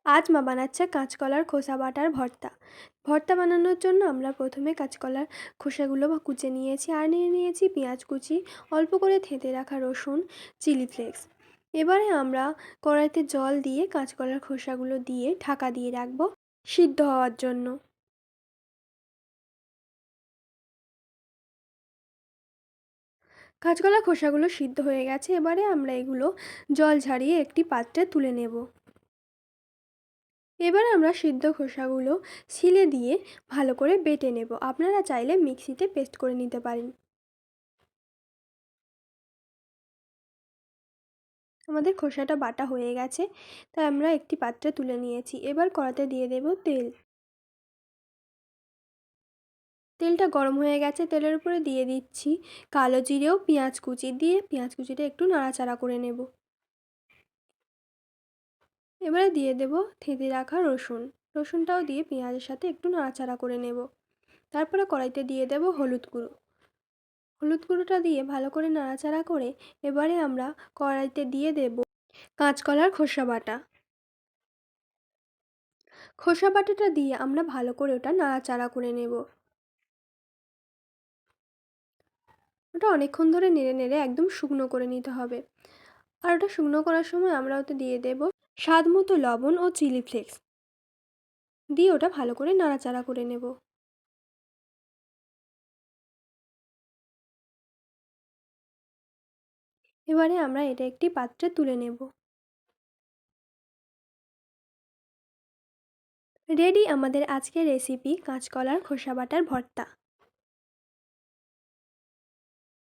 আজ মা বানাচ্ছে কাঁচকলার খোসা বাটার ভর্তা। ভর্তা বানানোর জন্য আমরা প্রথমে কাঁচকলার খোসাগুলো কুচে নিয়েছি, আর নিয়ে নিয়েছি পেঁয়াজ কুচি, অল্প করে থেঁতে রাখা রসুন, চিলি ফ্লেক্স। এবারে আমরা কড়াইতে জল দিয়ে কাঁচকলার খোসাগুলো দিয়ে ঢাকা দিয়ে রাখবো সিদ্ধ হওয়ার জন্য। কাঁচকলার খোসাগুলো সিদ্ধ হয়ে গেছে, এবারে আমরা এগুলো জল ঝারিয়ে একটি পাত্রে তুলে নেব। এবার আমরা সিদ্ধ খোসাগুলো শিলে দিয়ে ভালো করে বেটে নেব। আপনারা চাইলে মিক্সিতে পেস্ট করে নিতে পারেন। আমাদের খোসাটা বাটা হয়ে গেছে, তাই আমরা একটি পাত্রে তুলে নিয়েছি। এবার কড়াতে দিয়ে দেব তেল। তেলটা গরম হয়ে গেছে, তেলের উপরে দিয়ে দিচ্ছি কালো জিরে ও পেঁয়াজ কুচি, দিয়ে পেঁয়াজ কুচিটা একটু নাড়াচাড়া করে নেব। এবারে দিয়ে দেব থেঁতে রাখা রসুন। রসুনটাও দিয়ে পেঁয়াজের সাথে একটু নাড়াচাড়া করে নেব। তারপরে কড়াইতে দিয়ে দেব হলুদ গুঁড়ো। হলুদ গুঁড়োটা দিয়ে ভালো করে নাড়াচাড়া করে এবারে আমরা কড়াইতে দিয়ে দেব কাঁচকলার খোসা বাটা। খোসা বাটাটা দিয়ে আমরা ভালো করে ওটা নাড়াচাড়া করে নেব। ওটা অনেকক্ষণ ধরে নেড়ে নেড়ে একদম শুকনো করে নিতে হবে। আর ওটা শুকনো করার সময় আমরা ওতে দিয়ে দেব স্বাদ মতো লবণ ও চিলি ফ্লেক্স, দিয়ে ওটা ভালো করে নাড়াচাড়া করে নেব। এবারে আমরা এটা একটি পাত্রে তুলে নেব। রেডি আমাদের আজকের রেসিপি কাঁচকলার খোসা বাটার ভর্তা।